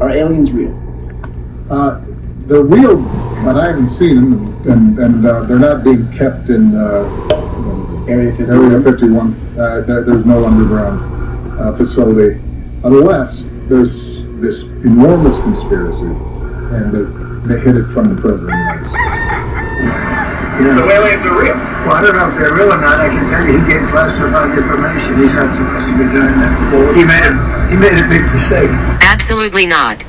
Are aliens real? They're real, but I haven't seen them, and they're not being kept in what is it? Area 51. Area 51. There's no underground facility, unless there's this enormous conspiracy, and they hid it from the president of the United States. The aliens are real. Well, I don't know if they're real or not. I can tell you he gave classified information. He's not supposed to be doing that. Well, he made a big mistake. Absolutely not.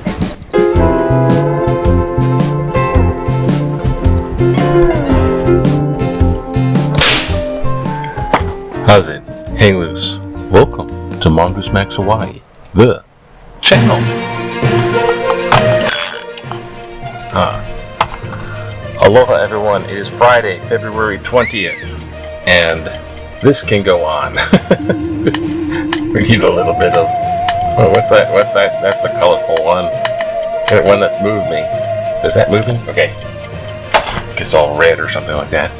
How's it? Hang loose. Welcome to Mongoose Max Hawaii, the channel. Aloha everyone, it is Friday, February 20th, and this can go on. We need a little bit of, what's that? That's a colorful one. One that's moved me. Is that moving? Okay. It's all red or something like that.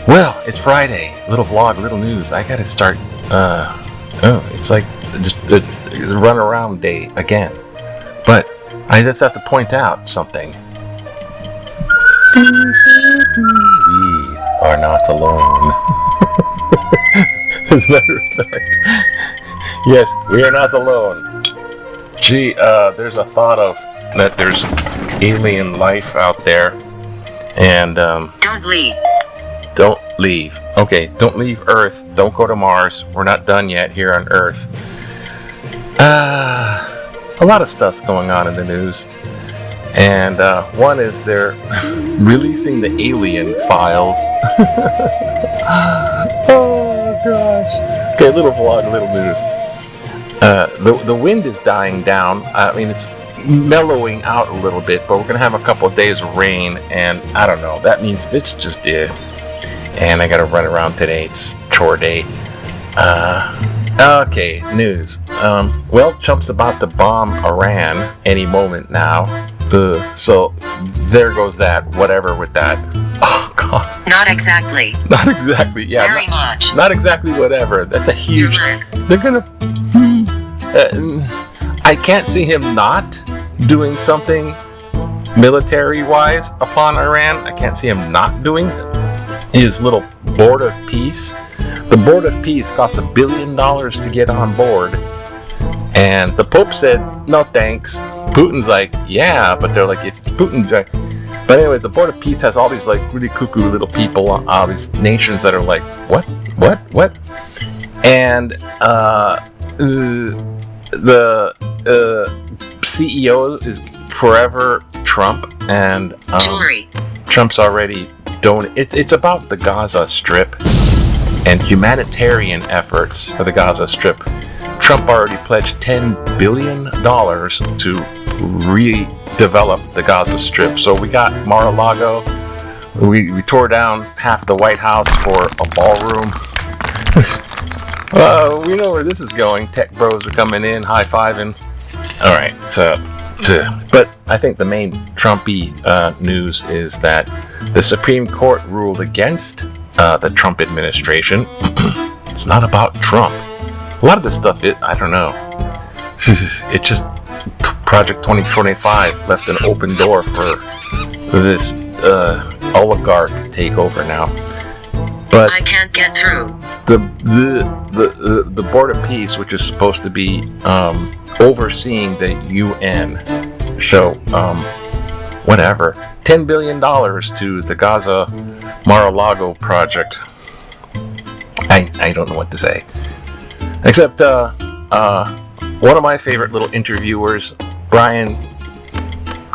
Well, it's Friday. Little vlog, little news. I gotta start, it's like just the run around day again. But I just have to point out something. We are not alone. As a matter of fact, yes, we are not alone. Gee, there's a thought of that there's alien life out there, and Don't leave. Don't leave. Okay, don't leave Earth. Don't go to Mars. We're not done yet here on Earth. A lot of stuff's going on in the news. And one is they're releasing the Alien Files. Oh, gosh. Okay, little vlog, little news. The wind is dying down. I mean, it's mellowing out a little bit, but we're going to have a couple of days of rain, and I don't know. That means it's just it. And I got to run around today. It's chore day. Okay, news. Well, Trump's about to bomb Iran any moment now. So there goes that. Whatever with that. Oh, God. Not exactly. Not exactly. Yeah. Very much. Not exactly whatever. That's a huge... They're gonna... I can't see him not doing something military-wise upon Iran. I can't see him not doing his little board of peace. The board of peace costs $1 billion to get on board. And the Pope said, no thanks. Putin's like, yeah, but they're like, if Putin... But anyway, the board of peace has all these like really cuckoo little people, all these nations that are like, what? And the CEO is forever Trump, and Trump's already it's about the Gaza Strip and humanitarian efforts for the Gaza Strip. Trump already pledged $10 billion to redevelop the Gaza Strip. So we got Mar-a-Lago. We tore down half the White House for a ballroom. We know where this is going. Tech bros are coming in, high-fiving. All right, so... But I think the main Trumpy news is that the Supreme Court ruled against the Trump administration. It's not about Trump. A lot of this stuff, I don't know. It just Project 2025 left an open door for this oligarch takeover now. But I can't get through. The Board of Peace, which is supposed to be overseeing the UN, so whatever, $10 billion to the Gaza Mar-a-Lago project. I don't know what to say, except one of my favorite little interviewers, Brian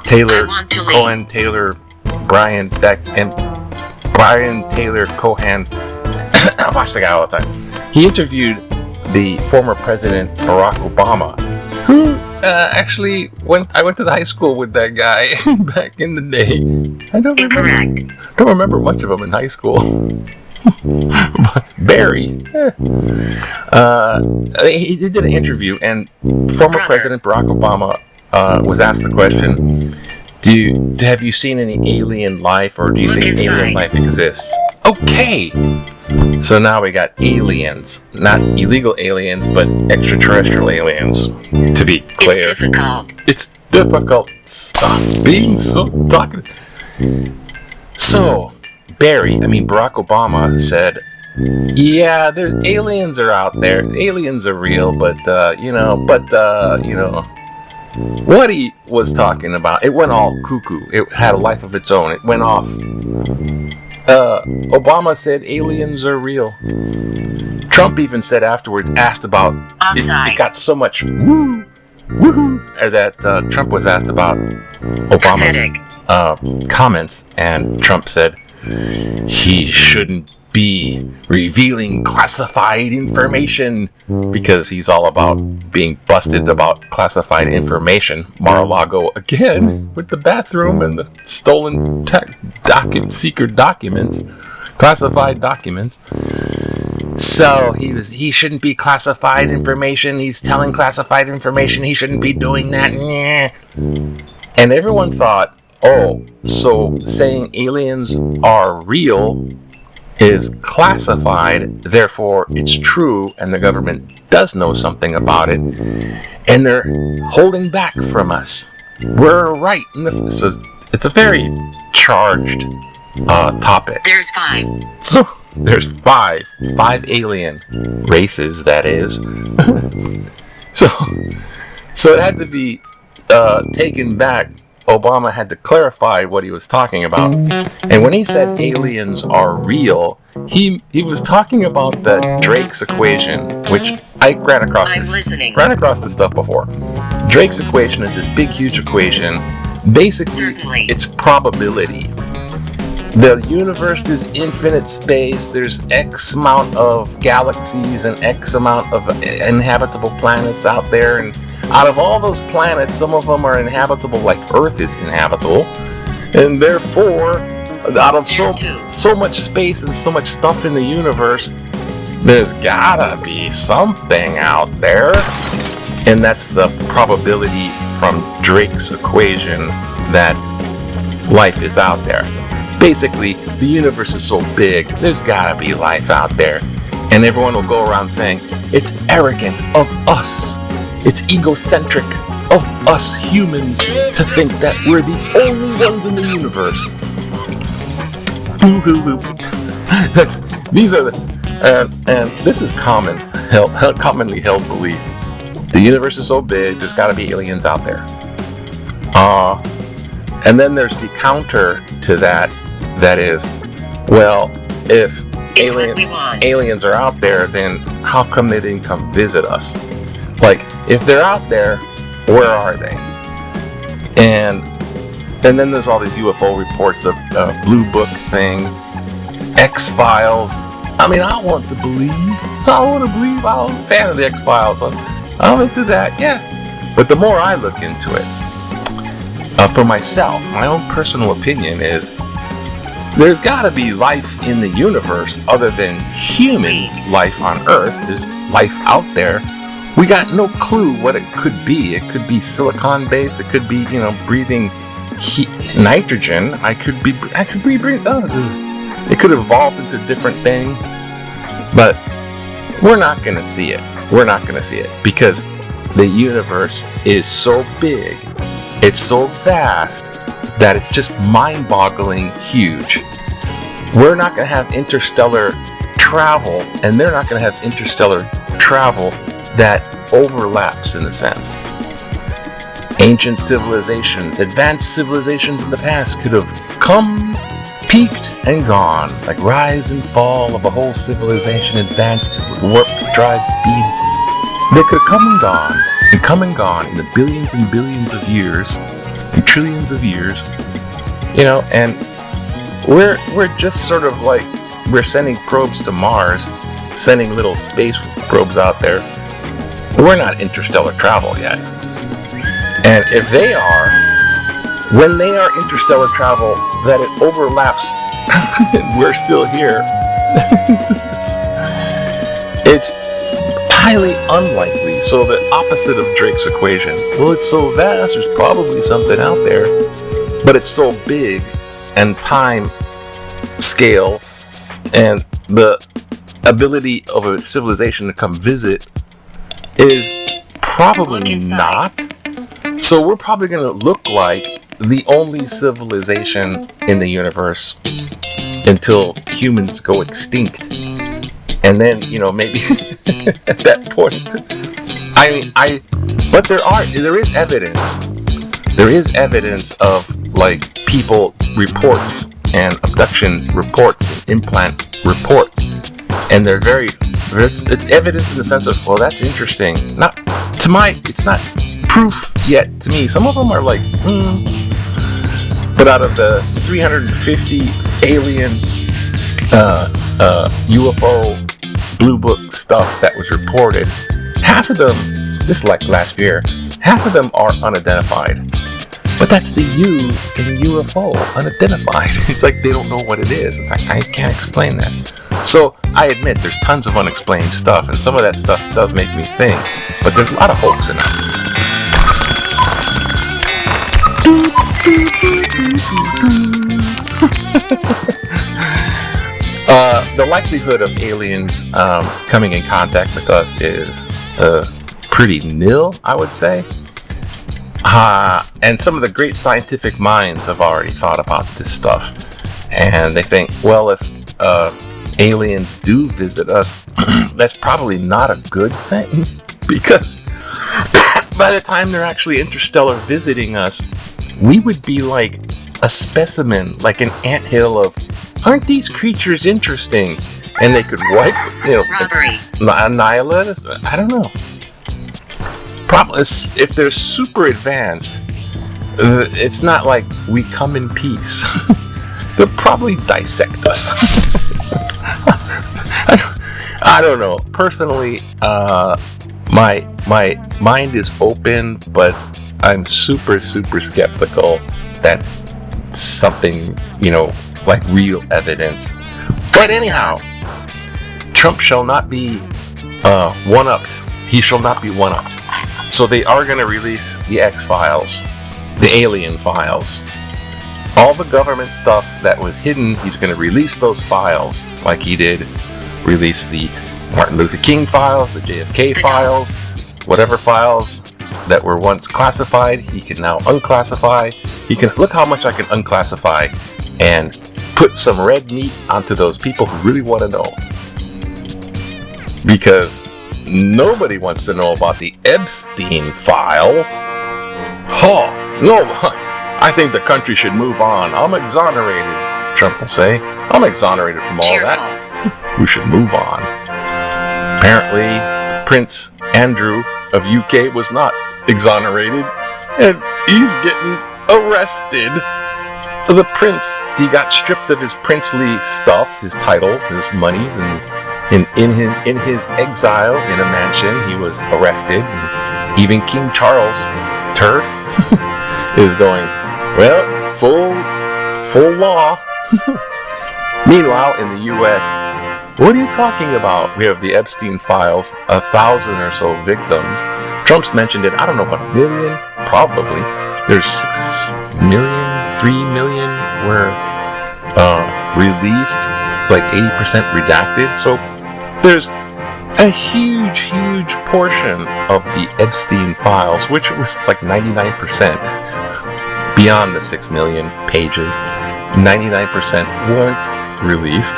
Taylor Cohen Taylor, Brian Taylor Cohen. I watch the guy all the time. He interviewed the former President Barack Obama, who actually I went to the high school with that guy back in the day. I don't remember much of him in high school. Barry. He did an interview, and former President Barack Obama was asked the question, have you seen any alien life, or do you think alien life exists? Okay, So now we got aliens, not illegal aliens, but extraterrestrial aliens. To be clear, It's difficult. it's difficult. Stop being so talkative. So Barack Obama said, "Yeah, there's aliens are out there. Aliens are real, but what he was talking about, it went all cuckoo. It had a life of its own. It went off. Obama said aliens are real. Trump even said afterwards, asked about Outside. it got so much woohoo, that Trump was asked about Obama's comments, and Trump said he shouldn't be revealing classified information because he's all about being busted about classified information. Mar-a-Lago again with the bathroom and the stolen secret documents, classified documents. So he shouldn't be classified information. He's telling classified information. He shouldn't be doing that. And everyone thought, oh, so saying aliens are real is classified, therefore it's true, and the government does know something about it, and they're holding back from us. We're right. So it's a very charged topic. There's 5. So there's five alien races, that is. So it had to be taken back. Obama had to clarify what he was talking about. And when he said aliens are real, he was talking about the Drake's equation, which I ran across this stuff before. Drake's equation is this big, huge equation. Basically, it's probability. The universe is infinite space. There's X amount of galaxies and X amount of inhabitable planets out there, and out of all those planets, some of them are inhabitable, like Earth is inhabitable, and therefore, out of so much space and so much stuff in the universe, there's gotta be something out there, and that's the probability from Drake's equation that life is out there. Basically, the universe is so big, there's gotta be life out there, and everyone will go around saying, it's arrogant of us. It's egocentric of us humans to think that we're the only ones in the universe. These are and this is commonly held belief. The universe is so big, there's got to be aliens out there. And then there's the counter to that. That is, well, if aliens are out there, then how come they didn't come visit us? Like, if they're out there, where are they? And then there's all these UFO reports, the Blue Book thing, X-Files. I mean, I want to believe. I'm a fan of the X-Files. I'm into that, yeah. But the more I look into it, for myself, my own personal opinion is, there's got to be life in the universe other than human life on Earth. There's life out there. We got no clue what it could be. It could be silicon-based. It could be, breathing nitrogen. It could evolve into a different thing. But we're not going to see it. We're not going to see it because the universe is so big. It's so vast that it's just mind-boggling huge. We're not going to have interstellar travel, and they're not going to have interstellar travel that overlaps in a sense. Ancient civilizations, advanced civilizations in the past could have come, peaked, and gone, like rise and fall of a whole civilization, advanced warp drive speed. They could have come and gone in the billions and billions of years, and trillions of years, and we're just sort of like, we're sending probes to Mars, sending little space probes out there. We're not interstellar travel yet. And if they are, when they are interstellar travel, that it overlaps, we're still here. It's highly unlikely. So the opposite of Drake's equation. Well, it's so vast, there's probably something out there, but it's so big, and time scale, and the ability of a civilization to come visit is probably not. So we're probably going to look like the only civilization in the universe until humans go extinct. And then, maybe at that point, but there is evidence. There is evidence of like people reports and abduction reports and implant reports. And they're it's evidence in the sense of, well, that's interesting. It's not proof yet to me. Some of them are like, But out of the 350 alien UFO Blue Book stuff that was reported, half of them, just like last year, half of them are unidentified. But that's the U in the UFO, unidentified. It's like they don't know what it is. It's like, I can't explain that. So I admit there's tons of unexplained stuff, and some of that stuff does make me think, but there's a lot of hoax in it. The likelihood of aliens coming in contact with us is pretty nil, I would say. And some of the great scientific minds have already thought about this stuff. And they think, well, if aliens do visit us, that's probably not a good thing. Because by the time they're actually interstellar visiting us, we would be like a specimen, like an anthill of, aren't these creatures interesting? And they could wipe, Robbery. annihilate us. I don't know. Probably if they're super advanced, it's not like we come in peace. They'll probably dissect us. I don't know. Personally, my mind is open, but I'm super skeptical that something, like real evidence. But anyhow, Trump shall not be one-upped. He shall not be one-upped. So they are going to release the X-Files, the alien files. All the government stuff that was hidden, he's going to release those files like he did release the Martin Luther King files, the JFK files, whatever files that were once classified, he can now unclassify. He can look how much I can unclassify and put some red meat onto those people who really want to know. Because nobody wants to know about the Epstein Files. No, I think the country should move on. I'm exonerated, Trump will say. I'm exonerated from all that. We should move on. Apparently, Prince Andrew of UK was not exonerated, and he's getting arrested. The prince, he got stripped of his princely stuff, his titles, his monies, and in his exile in a mansion, he was arrested. And even King Charles III is going, well, full law. Meanwhile, in the U.S., what are you talking about? We have the Epstein Files, 1,000 or so victims. Trump's mentioned it. I don't know, about 1 million, probably. There's 6 million, 3 million were released, like 80% redacted. So there's a huge portion of the Epstein Files, which was like 99% beyond the 6 million pages. 99% weren't released,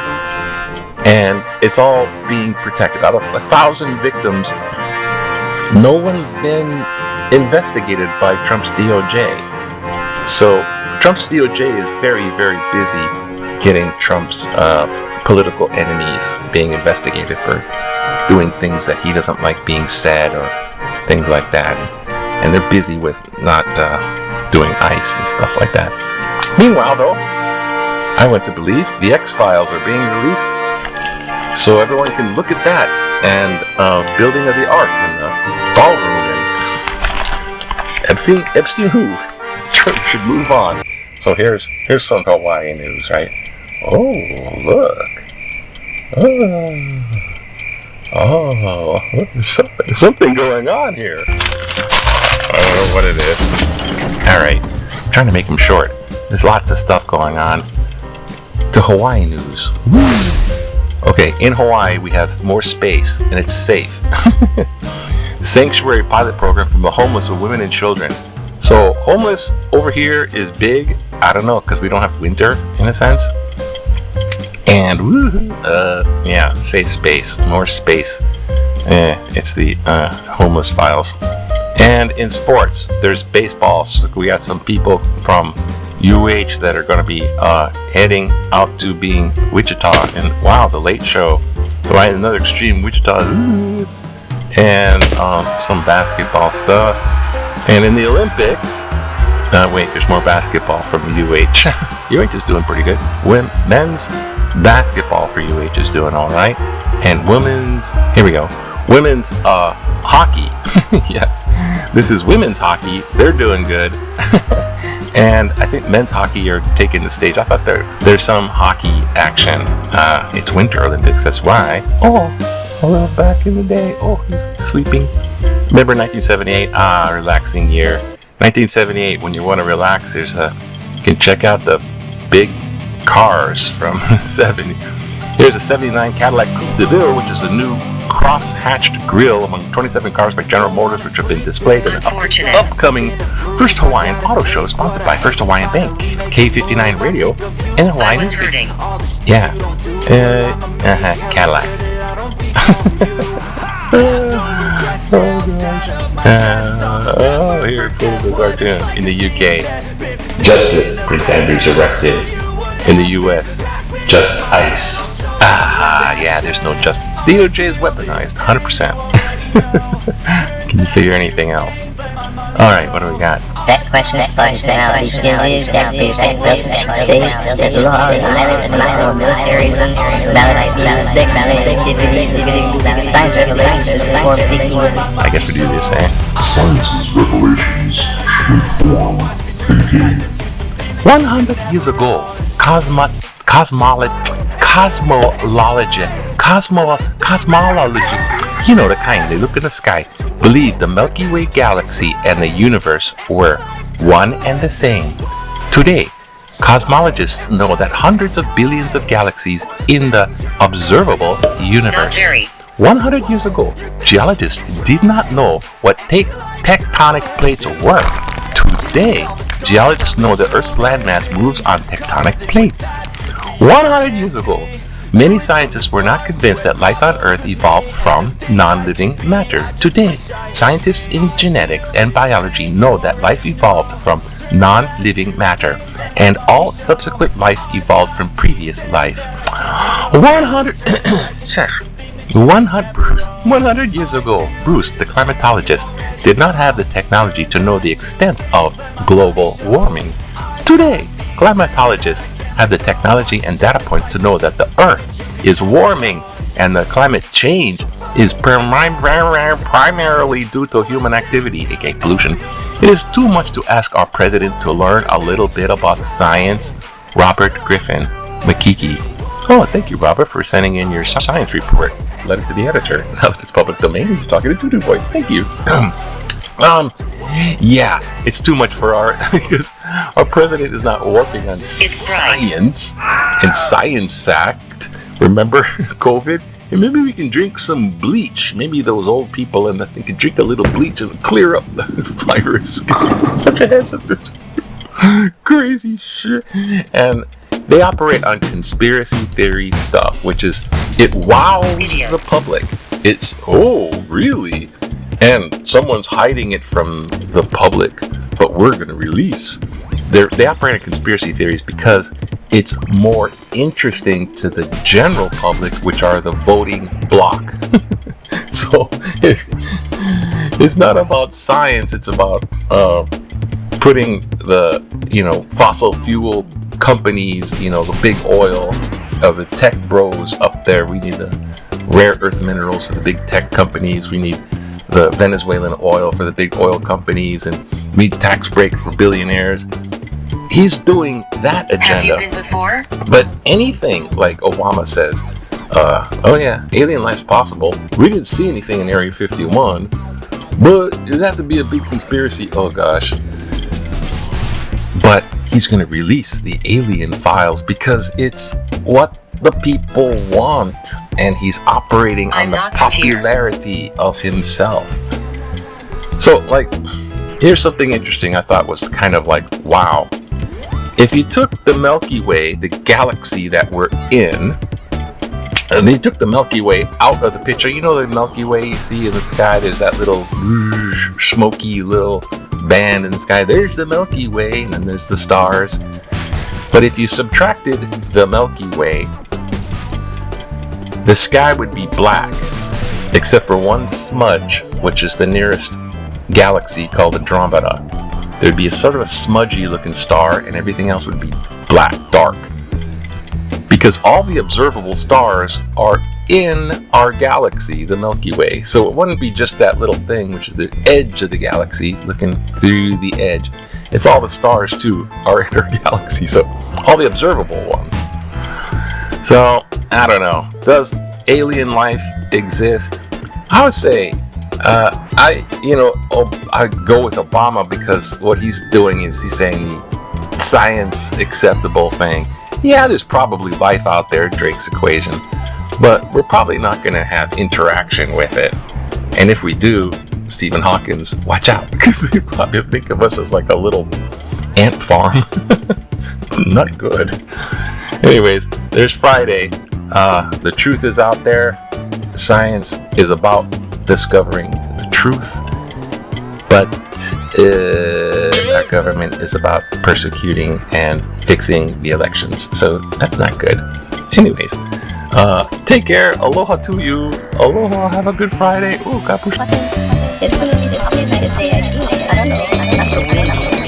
and it's all being protected. Out of 1,000 victims, no one's been investigated by Trump's DOJ. So Trump's DOJ is very busy getting Trump's political enemies being investigated for doing things that he doesn't like being said or things like that. And they're busy with not doing ICE and stuff like that. Meanwhile, though, I want to believe the X-Files are being released so everyone can look at that and building of the Ark and the ballroom and Epstein who? Should move on. So here's some Hawaii news, right? Oh, look. Oh, there's something going on here. I don't know what it is. Alright, I'm trying to make them short. There's lots of stuff going on. To Hawaii news. Woo. Okay, in Hawaii, we have more space and it's safe. Sanctuary pilot program for the homeless with women and children. So homeless over here is big. I don't know, because we don't have winter in a sense. And yeah, safe space, more space. It's the homeless files. And in sports, there's baseball. So we got some people from UH that are going to be heading out to being Wichita. And wow, the Late Show, right? Another extreme Wichita. And some basketball stuff. And in the Olympics, wait, there's more basketball from UH. UH is doing pretty good. Men's basketball for UH is doing all right. And women's, here we go. Women's hockey. Yes, this is women's hockey. They're doing good. And I think men's hockey are taking the stage. I thought there's some hockey action. It's Winter Olympics, that's why. Oh, a little back in the day. Oh, he's sleeping. Remember 1978? Relaxing year. 1978, when you want to relax, you can check out the big cars from 70. Here's a 79 Cadillac Coupe de Ville, which is a new cross-hatched grille among 27 cars by General Motors, which have been displayed in an upcoming First Hawaiian Auto Show, sponsored by First Hawaiian Bank, K59 Radio, and Hawaiian. I was hurting. Yeah. Cadillac. Oh, here, cool, the cartoon. In the UK, Justice, Prince Andrew's arrested. In the US, just ice. Yeah, there's no justice. DOJ is weaponized, 100%. Can you figure anything else? Alright, what do we got? That question finds out who still lives down there, that law and island militarism, about ideas, activities, science revelations, inform thinking. I guess we do this, eh? Science's revelations should inform thinking. 100 years ago, cosmology, you know the kind, they look in the sky, believed the Milky Way galaxy and the universe were one and the same. Today, cosmologists know that hundreds of billions of galaxies in the observable universe. 100 years ago, geologists did not know what tectonic plates were. Today, geologists know the Earth's landmass moves on tectonic plates. 100 years ago, many scientists were not convinced that life on Earth evolved from non-living matter. Today, scientists in genetics and biology know that life evolved from non-living matter, and all subsequent life evolved from previous life. 100 years ago, Bruce, the climatologist, did not have the technology to know the extent of global warming. Today, climatologists have the technology and data points to know that the Earth is warming and the climate change is primarily due to human activity, aka pollution. It is too much to ask our president to learn a little bit about science. Robert Griffin McKeekey. Oh, thank you, Robert, for sending in your science report. Let it to the editor. Now that it's public domain, you're talking to Tutu Boy. Thank you. Yeah, it's too much for because our president is not working on science and science fact. Remember COVID? And maybe we can drink some bleach. Maybe those old people and they can drink a little bleach and clear up the virus. Crazy shit. And they operate on conspiracy theory stuff, which is, it wows the public. It's, oh, really? And someone's hiding it from the public, but we're going to release. They operate on conspiracy theories because it's more interesting to the general public, which are the voting bloc. So it's not about science, it's about putting the, fossil fuel companies, the big oil of the tech bros up there. We need the rare earth minerals for the big tech companies. We need the Venezuelan oil for the big oil companies, and we need tax break for billionaires. He's doing that agenda. Have you been before? But anything like Obama says, oh yeah, alien life's possible. We didn't see anything in Area 51, but it'd have to be a big conspiracy. Oh gosh. But he's going to release the alien files because it's what the people want, and he's operating on I'm the not from here. popularity of himself. So, like, here's something interesting I thought was kind of like, wow. If you took the Milky Way, the galaxy that we're in, and they took the Milky Way out of the picture, you know the Milky Way you see in the sky, there's that little smoky little band in the sky, there's the Milky Way, and then there's the stars. But if you subtracted the Milky Way, the sky would be black, except for one smudge, which is the nearest galaxy called Andromeda. There'd be a sort of a smudgy looking star, and everything else would be black, dark. Because all the observable stars are in our galaxy, the Milky Way. So it wouldn't be just that little thing, which is the edge of the galaxy, looking through the edge. It's all the stars, too, are in our galaxy. So all the observable ones. So, I don't know. Does alien life exist? I would say, I go with Obama because what he's doing is he's saying the science acceptable thing. Yeah, there's probably life out there, Drake's equation, but we're probably not going to have interaction with it. And if we do, Stephen Hawkins, watch out, because they probably think of us as like a little ant farm. Not good. Anyways, there's Friday. The truth is out there. Science is about discovering the truth, but our government is about persecuting and fixing the elections, so that's not good. Anyways, take care. Aloha to you. Aloha. Have a good Friday. Oh, kapush. It's a nice day. I don't know. I'm not so weird.